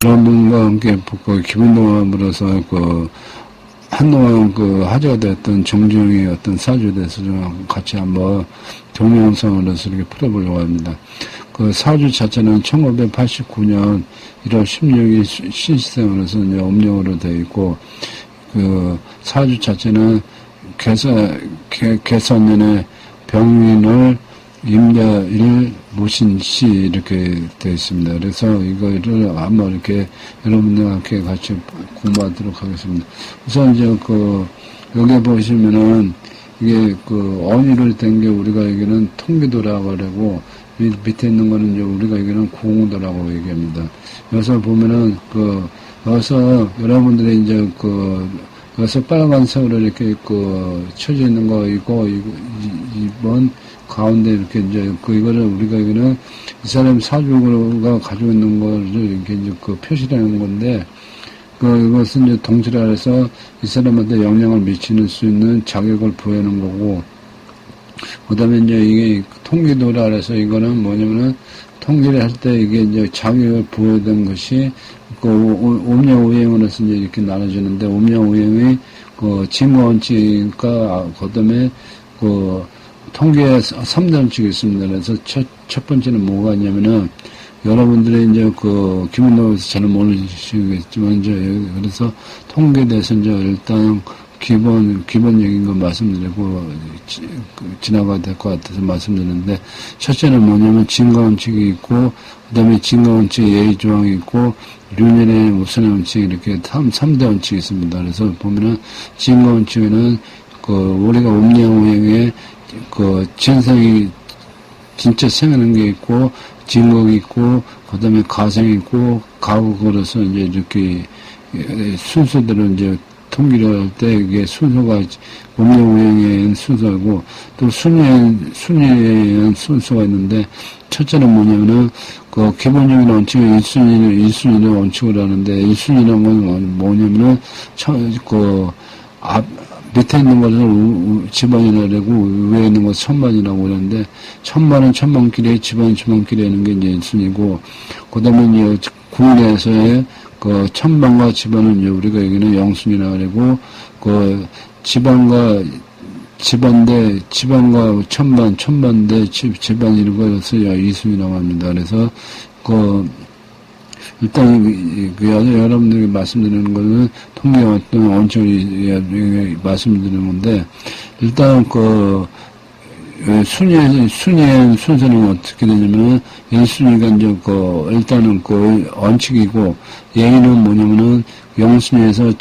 여러분과 함께 기본 동함으로써 한동안 화제가 됐던 정주영의 어떤 사주에 대해서 좀 같이 한번 동영상으로서 이렇게 풀어보려고 합니다. 그 사주 자체는 1989년 1월 16일 신시생으로서 이제 음력으로 되어 있고, 그 사주 자체는 개선년에 병인을 임자일 무신시 이렇게 되어 있습니다. 그래서 이거를 한번 이렇게 여러분들과 함께 같이 공부하도록 하겠습니다. 우선 이제 여기 보시면은 이게 언의를 된 게 우리가 여기는 통기도라고 그러고, 밑에 있는 거는 이제 우리가 여기는 공도라고 얘기합니다. 여기서 보면은 여기서 여러분들이 이제 여기서 빨간색으로 이렇게 쳐져 있는 거 이거 2번 가운데 이렇게 이제 이거를 우리가 여기는 이 사람 사주가 가지고 있는 거를 이렇게 이제 표시를 하는 건데, 이것은 이제 동치라 해서 이 사람한테 영향을 미치는 수 있는 자격을 부여하는 거고, 그 다음에 이제 이게 통기도라 해서 이거는 뭐냐면은 통기를 할 때 이게 이제 자격을 부여된 것이 음양오행으로서 이제 이렇게 나눠지는데, 음양오행의 징원칙과 그 다음에 통계에 3대 원칙이 있습니다. 그래서 첫 번째는 뭐가 있냐면은, 여러분들이 이제 기본적으로서 잘 모르시겠지만, 이제, 그래서 통계에 대해서 이제 일단 기본적인 거 말씀드리고, 지나가야 될 것 같아서 말씀드리는데, 첫째는 뭐냐면, 진가원칙이 있고, 그 다음에 진가원칙 예의조항이 있고, 륜연의 우선의 원칙이 이렇게 3대 원칙이 있습니다. 그래서 보면은, 진가원칙에는, 우리가 음양오행에 진생이 진짜 생하는 게 있고, 진국이 있고, 그 다음에 가생이 있고, 가국으로서 이제 이렇게 순서대로 이제 통기를 할 때 이게 순서가 음양오행에 의한 순서고, 또 순위에 의한 순서가 있는데, 첫째는 뭐냐면은 기본적인 원칙은 1순위를 원칙으로 하는데, 1순위라는 건 뭐냐면은 밑에 있는 것을 지번이라고 그러고, 위에 있는 것을 천반이라고 그러는데, 천반은 천반끼리, 지번은 지번끼리 하는 게 이제 1순위고, 그 다음에 이제 구인에서의 천반과 지번은 이제 우리가 여기는 영순이라고 그러고, 지번과 천반 대 지번 이런 거여서 2순위라고 합니다. 그래서 일단 여러분들에게 말씀드리는 것은 통계 어떤 원칙을 말씀드리는 건데, 일단 순위의 순서는 어떻게 되냐면은 1순위가 이제 일단은 원칙이고, 예의는 뭐냐면은 영순위에서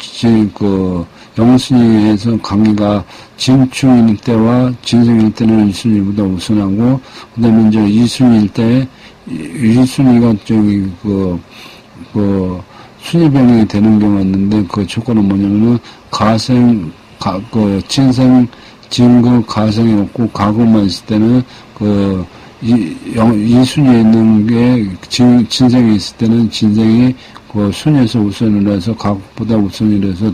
영순위에서 강의가 진충일 때와 진생일 때는 1순위보다 우선하고, 그 다음에 이제 2순위일 때 1순위가 순위병이 되는 경우가 있는데, 그 조건은 뭐냐면은 진생, 진국, 가생이 없고, 가국만 있을 때는 2순위에 있는 게, 진생이 있을 때는 진생이 순위에서 우선을 해서 가국보다 우선을 해서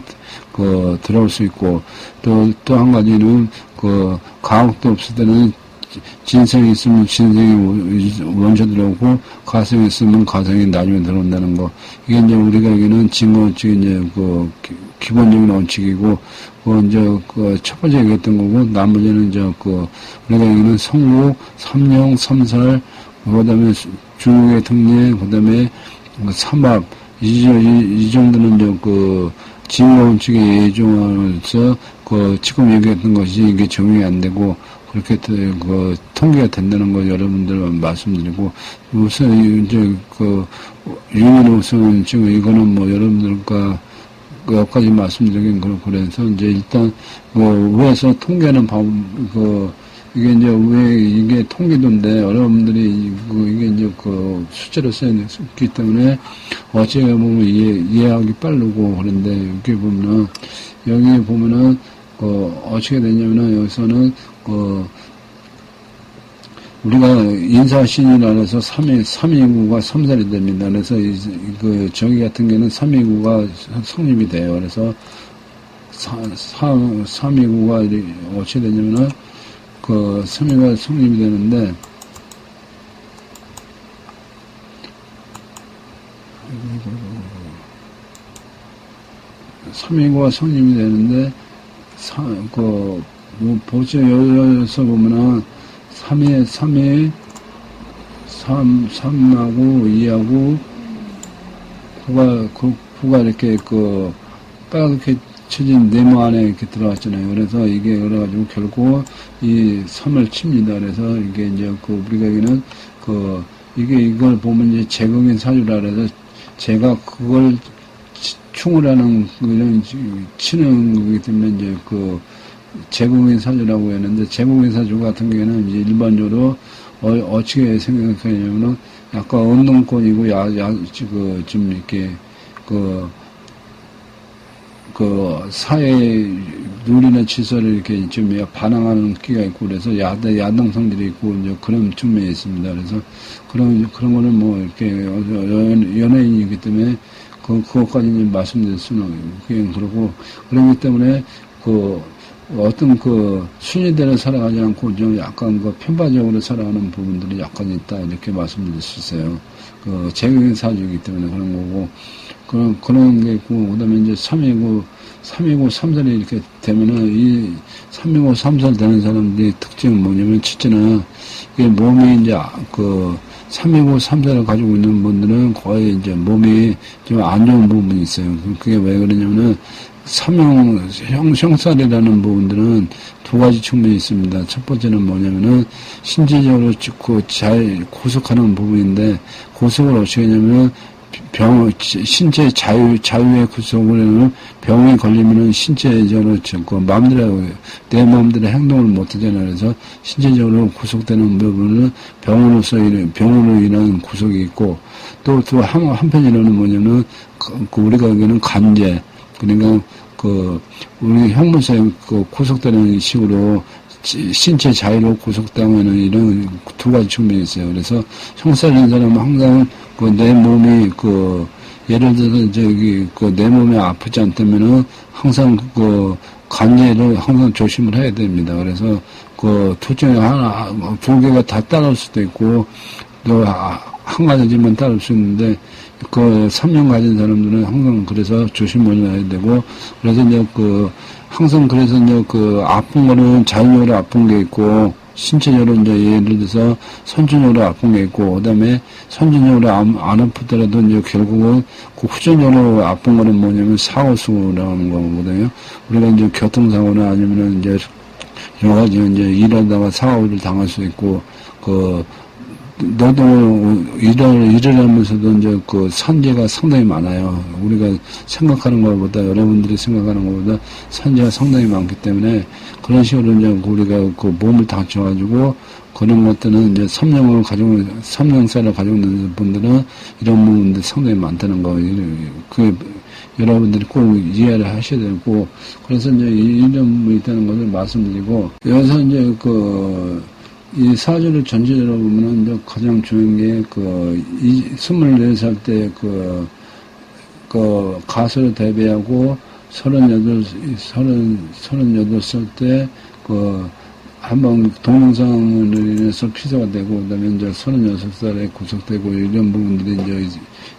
들어올 수 있고, 또 한 가지는 가국도 없을 때는 진생이 있으면 진생이 먼저 들어오고, 가생이 있으면 가생이 나중에 들어온다는 거. 이게 이제 우리가 여기는 진원칙이 이제 기본적인 원칙이고, 이제 첫 번째 얘기했던 거고, 나머지는 이제 우리가 여기는 성목, 삼령, 삼살, 그 다음에 중국의 특례, 그 다음에 삼합, 이 정도는 이제 진원칙의 예정으로서 지금 얘기했던 것이 이게 적용이 안 되고, 그렇게 통계가 된다는 거 여러분들 말씀드리고, 우선 이제 유인 우선 지금 이거는 뭐 여러분들과 여기까지 말씀드리긴 그렇고, 그래서 이제 일단 위에서 통계하는 이게 이제 왜 이게 통계도인데, 여러분들이 이게 이제 숫자로 써있기 때문에 어찌 보면 이해하기 빠르고, 그런데 여기 보면은 어떻게 되냐면은, 여기서는 우리가 인사신이라 해서 329가 섬살이 됩니다. 그래서 저기 같은 경우는 329가 성립이 돼요. 그래서 329가 어떻게 되냐면은 329가 성립이 되는데, 3위가 성님이 되는데, 보죠. 여기서 보면은, 3하고 2하고, 9가 이렇게, 빨갛게 쳐진 네모 안에 이렇게 들어갔잖아요. 그래서 이게, 그래가지고 결국 이 3을 칩니다. 그래서 이게 이제 우리가 여기는, 이걸 보면 이제 제국인 사주라 그래서, 제가 그걸 충을 하는, 이런, 치는 거기 때문에 이제 제국인 사주라고 했는데, 제국인 사주 같은 경우에는 이제 일반적으로, 어떻게 생각하냐면은, 약간 언능권이고, 좀 이렇게, 사회 룰이나 질서를 이렇게 좀 반항하는 끼가 있고, 그래서 야당 성질이 있고, 이제 그런 측면이 있습니다. 그래서 그런 거는 뭐, 이렇게, 연예인이기 때문에, 그것까지 이제 말씀드릴 수는, 그냥 그러고, 그렇기 때문에, 어떤 순위대로 살아가지 않고, 좀 약간 편파적으로 살아가는 부분들이 약간 있다, 이렇게 말씀드릴 수 있어요. 제국인 사주이기 때문에 그런 거고, 그런 게 있고, 그 다음에 이제 3이고 3살이 이렇게 되면은, 이 3이고 3살 되는 사람들의 특징은 뭐냐면, 첫째는, 이게 몸이 이제, 3이고 3살을 가지고 있는 분들은 거의 이제 몸이 좀 안 좋은 부분이 있어요. 그게 왜 그러냐면은, 형살이라는 부분들은 두 가지 측면이 있습니다. 첫 번째는 뭐냐면은, 신체적으로 잘 고속하는 부분인데, 고속을 어떻게 하냐면, 신체 자유의 구속을 병에 걸리면은 신체적으로 내 마음대로 행동을 못 하잖아요. 그래서 신체적으로 구속되는 부분은 병으로 인한 구속이 있고, 또 한편으로는 뭐냐면, 우리가 여기는 간제, 그러니까, 우리 형문서에 구속되는 식으로 신체 자유로 구속당하는 이런 두 가지 측면이 있어요. 그래서 형살인 사람은 항상 내 몸이 예를 들어서 내 몸이 아프지 않다면은 항상 간제를 항상 조심을 해야 됩니다. 그래서 둘 중에 두 개가 다 따라올 수도 있고 또 한 가지만 따라올 수 있는데 3년 가진 사람들은 항상 그래서 조심을 해야 되고, 그래서 이제 항상 그래서 이제 아픈 거는 자연적으로 아픈 게 있고, 신체적으로 이제 예를 들어서 선천적으로 아픈 게 있고, 그 다음에 선천적으로 안 아프더라도 이제 결국은 후천적으로 아픈 거는 뭐냐면 사고수라는 거거든요. 우리가 이제 교통사고나 아니면은 이제 여러 가지 이제 일하다가 사고를 당할 수 있고, 너도 일을 하면서도 이제 산재가 상당히 많아요. 우리가 생각하는 것보다, 여러분들이 생각하는 것보다 산재가 상당히 많기 때문에 그런 식으로 이제 우리가 몸을 다쳐가지고 그런 것들은 이제 3년살을 가지고 있는 분들은 이런 부분들이 상당히 많다는 거. 여러분들이 꼭 이해를 하셔야 되고, 그래서 이제 이런 부분이 있다는 것을 말씀드리고, 여기서 이제 이 사주를 전체적으로 보면은 이제 가장 중요한 게 24살 때 가수로 데뷔하고 38살 때 한번 동영상을 인해서 피서가 되고, 그 다음에 이제 36살에 구속되고, 이런 부분들이 이제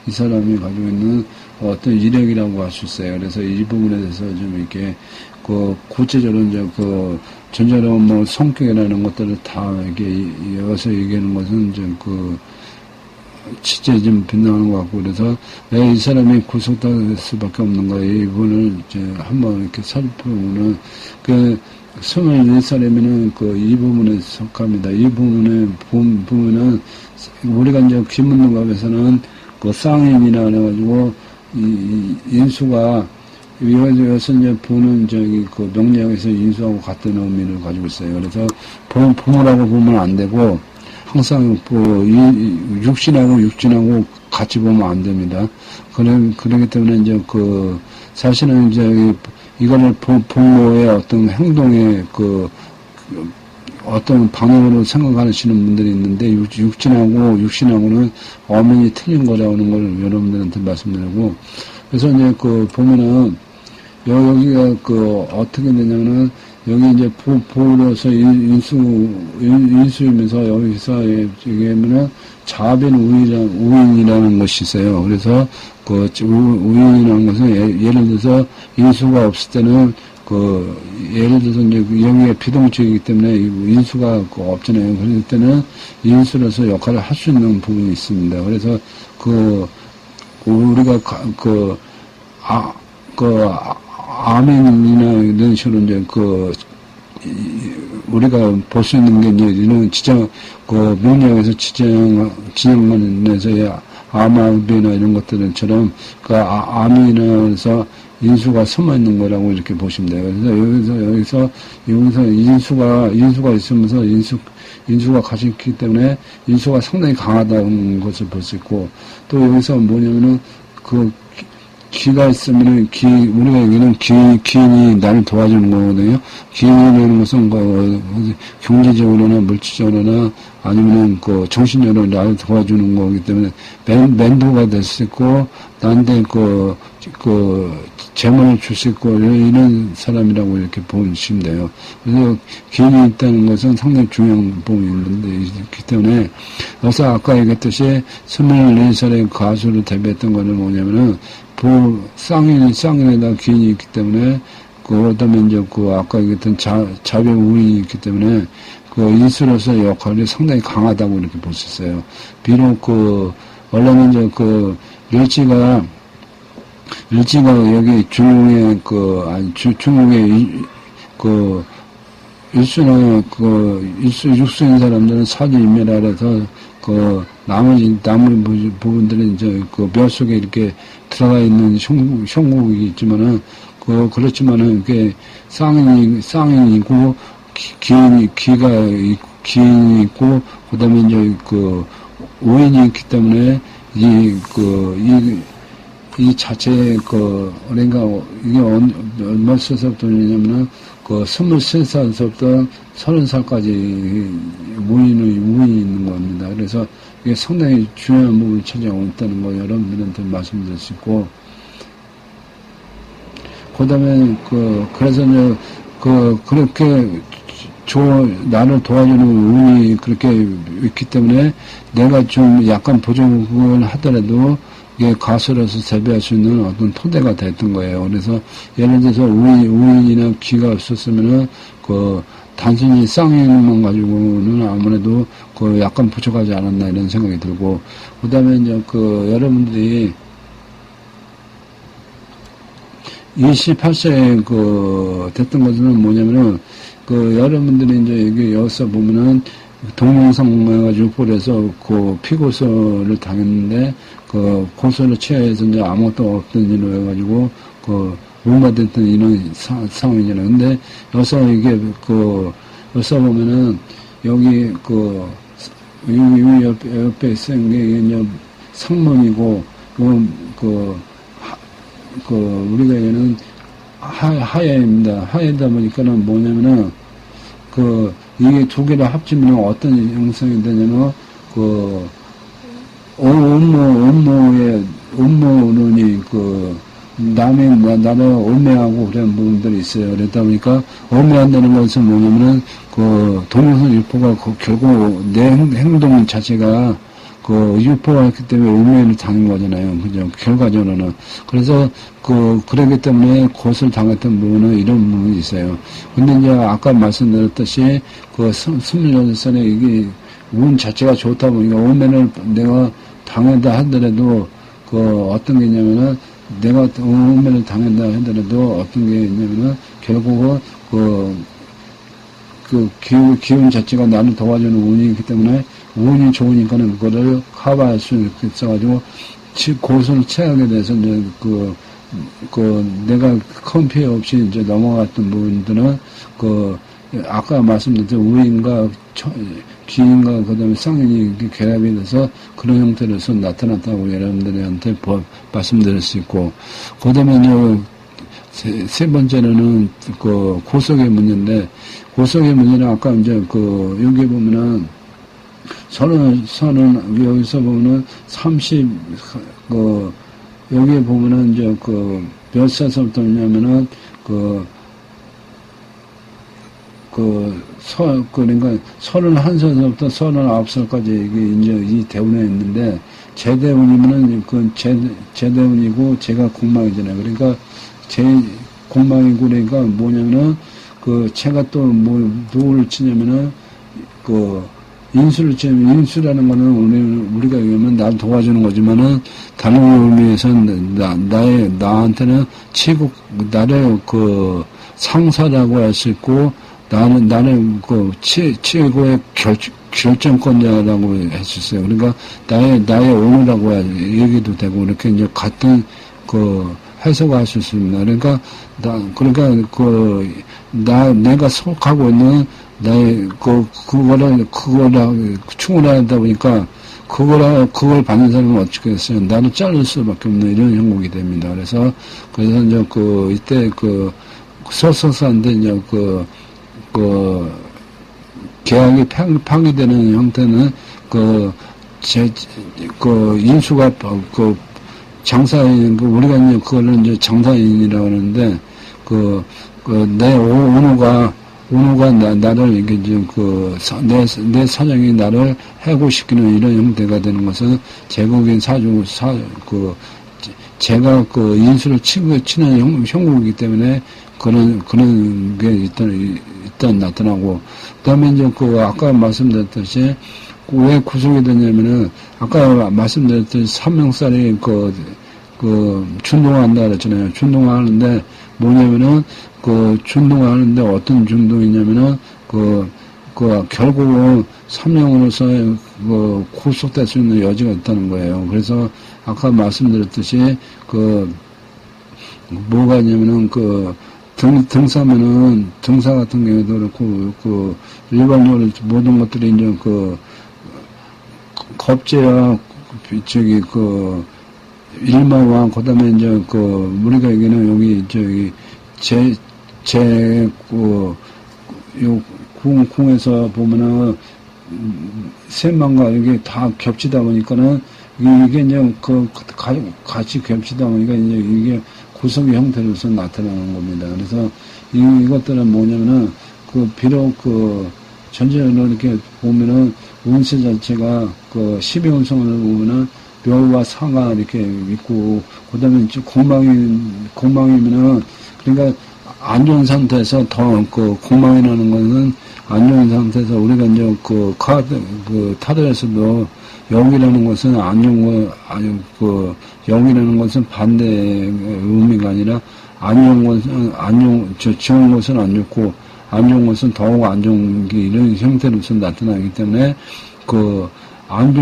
이 사람이 가지고 있는 어떤 이력이라고 할 수 있어요. 그래서 이 부분에 대해서 좀 이렇게 구체적으로 이제 전체적으로 뭐 성격이라는 것들을 다 이렇게 여기서 얘기하는 것은 이제 실제 좀 빗나가는 것 같고, 그래서 왜 이 사람이 구속될 수밖에 없는 거예요. 이 부분을 이제 한번 이렇게 살펴보면 24살이면은 이 부분에 속합니다. 이 부분은 우리가 이제 김문능갑에서는 쌍인이라 그래가지고 인수가 여기서 이제 부는 명리학에서 인수하고 같은 의미를 가지고 있어요. 그래서 부모라고 보면 안 되고, 항상 육신하고 같이 보면 안 됩니다. 그렇기 때문에 이제 사실은 이제 이거를 부모의 어떤 행동의 어떤 방향으로 생각하시는 분들이 있는데, 육신하고는 엄연히 틀린 거라는 걸 여러분들한테 말씀드리고, 그래서 이제 보면은 여기가 어떻게 되냐면은 여기 이제 부로서 인수이면서 여기서 얘기하면은 자변 우인이라는 것이 있어요. 그래서 우인이라는 것은 예를 들어서 인수가 없을 때는 예를 들어서 이제 여기에 비동적이기 때문에 인수가 없잖아요. 그럴 때는 인수로서 역할을 할 수 있는 부분이 있습니다. 그래서 우리가 아멘이나 이런 식으로 이제 우리가 볼 수 있는 게 이제 이런 명리학에서 지정하는 데서의 아마비나 이런 것들처럼 아멘이나에서 인수가 숨어 있는 거라고 이렇게 보시면 돼요. 그래서 여기서 인수가 있으면서 인수가 같이 있기 때문에 인수가 상당히 강하다는 것을 볼 수 있고, 또 여기서 뭐냐면은 기가 있으면은 우리가 여기는 기인이 나를 도와주는 거거든요. 기인이라는 것은 경제적으로나 물질적으로나 아니면은 정신적으로 나를 도와주는 거기 때문에 멘토가 될 수 있고, 나한테 재물을 줄 수 있고, 이런 사람이라고 이렇게 보시면 돼요. 그래서 기인이 있다는 것은 상당히 중요한 부분이 있는데, 있기 때문에, 그래서 아까 얘기했듯이 24살의 가수를 데뷔했던 거는 뭐냐면은, 쌍인에다 기인이 있기 때문에, 그다음에 이제 아까 얘기했던 자백 우인이 있기 때문에, 인수로서 역할이 상당히 강하다고 이렇게 볼 수 있어요. 비록 원래는 이제 일지가 여기 중국의 육수인 사람들은 사지인멸 아래서 나머지 부분들은 이제 뼈 속에 이렇게 들어가 있는 형국이 있지만은 그렇지만은 이게 쌍인이고 기인이 있고 그다음에 이제 오인이 있기 때문에 이 자체의 그러니까 이게 얼마 세서부터냐면은 23살서부터 30살까지 우인이 있는 겁니다. 그래서 이게 상당히 중요한 부분을 차지하고 있다는 거 여러분들한테 말씀드릴 수 있고, 그다음에 그래서 이제 그렇게 나를 도와주는 운이 그렇게 있기 때문에 내가 좀 약간 부족을 하더라도 이게 가수로서 재배할 수 있는 어떤 토대가 됐던 거예요. 그래서 예를 들어서 우인이나 기가 없었으면은 단순히 쌍인만 가지고는 아무래도 약간 부족하지 않았나 이런 생각이 들고, 그 다음에 이제 여러분들이 28세 됐던 것은 뭐냐면은 여러분들이 이제 여기서 보면은 동영상해가지고 볼에서 피고소를 당했는데 고소를 취하해서 이제 아무것도 없던 일로 해가지고 무마됐던 이런 상황이잖아요. 근데 여기서 이게 여기서 보면은 여기 옆에 쓴 게 이제 상문이고 우리가 얘는 하야입니다. 하야다 보니까는 뭐냐면은 이게 두 개를 합치면 어떤 형성이 되냐면 음모론이 나를 음해하고 그런 부분들이 있어요. 그러다 보니까 음해한다는 것은 뭐냐면은 동영상 유포가 결국 내 행동 자체가 유포가 했기 때문에 음해를 당한 거잖아요. 그죠? 결과적으로는. 그래서 그러기 때문에 고소를 당했던 부분은 이런 부분이 있어요. 근데 이제 아까 말씀드렸듯이 28살에 이게 운 자체가 좋다 보니까 음해를 내가 당한다 하더라도 어떤 게 있냐면은 내가 음해를 당한다 하더라도 어떤 게 있냐면은 결국은 기운 자체가 나를 도와주는 운이 있기 때문에 운이 좋으니까는 그거를 커버할 수 있어가지고 고소를 취하게 돼서 이제 내가 큰 피해 없이 이제 넘어갔던 부분들은 아까 말씀드렸던 우인과 기인과 그다음에 쌍인이 결합이 돼서 그런 형태로서 나타났다고 여러분들한테 말씀드릴 수 있고, 그다음에 세 번째로는 고속의 문제인데, 고속의 문제는 아까 이제 여기 보면은 선은 여기서 보면은 30 여기에 보면은 이제 몇 살서부터냐면은 그러니까 31살부터 39살까지 이게 이제 이 대운에 있는데, 제대운이면은 제대운이고, 제가 공망이잖아요. 그러니까, 제 공망이고, 그러니까 뭐냐면은, 제가 또 누구를 치냐면은, 인수를 치면, 인수라는 거는 우리가 얘기하면 날 도와주는 거지만은, 다른 의미에서는 나한테는 나를 상사라고 할 수 있고, 나는 최고의 결정권자라고 했었어요. 그러니까 나의 오너라고 얘기도 되고, 이렇게 이제 같은 해석할 수 있습니다. 내가 속하고 있는 나의 그거를 충분하다 보니까 그걸 받는 사람은 어떻게 했어요? 나를 자를 수밖에 없는 이런 형국이 됩니다. 그래서 이제 이때 소속사인데 이제 계약이 파기되는 형태는 인수가 장사인 우리가 이제 그거를 이제 장사인이라고 하는데 내 오너가 나를 이게 이제 내 사장이 나를 해고시키는 이런 형태가 되는 것은 제국인 제가 인수를 치는 형국이기 때문에 그런 게 일단 나타나고, 그 다음에 이제 아까 말씀드렸듯이, 왜 구속이 되냐면은, 아까 말씀드렸듯이 삼명살이 준동한다 그랬잖아요. 준동하는데, 뭐냐면은, 준동하는데 어떤 준동이냐면은, 결국은 삼명으로서 구속될 수 있는 여지가 있다는 거예요. 그래서, 아까 말씀드렸듯이, 뭐가 있냐면은, 등사 같은 경우도 그렇고, 일반적으로 모든 것들이 이제 겁제와, 일마와, 그 다음에 이제 우리가 얘기는 여기, 궁에서 보면은, 셋만과 이게 다 겹치다 보니까는, 이게 이제 같이 겹치다 보니까 이제 이게 구성의 형태로서 나타나는 겁니다. 그래서 이것들은 뭐냐면은 비록 전체적으로 이렇게 보면은 운세 자체가 12운성을 보면은 묘와 상가 이렇게 있고, 그다음에 공망이면은 그러니까 안 좋은 상태에서 더 공망이라는 것은 안 좋은 상태에서 우리가 이제 타로에서도 영이라는 것은 안 좋은 영이라는 것은 반대의 의미가 아니라 좋은 것은 안 좋고, 안 좋은 것은 더욱 안 좋은 게 이런 형태로서 나타나기 때문에, 안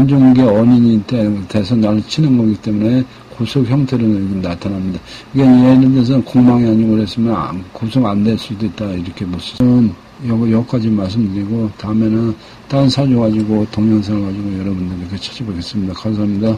좋은 게 원인이 돼서 나를 치는 거기 때문에 구속 형태로 나타납니다. 이게 예를 들어서 공망이 아니고 그랬으면 구속 안 될 수도 있다, 이렇게 볼 수 있습니다. 여기까지 말씀드리고, 다음에는 다른 사주 가지고 동영상을 가지고 여러분들에게 찾아뵙겠습니다. 감사합니다.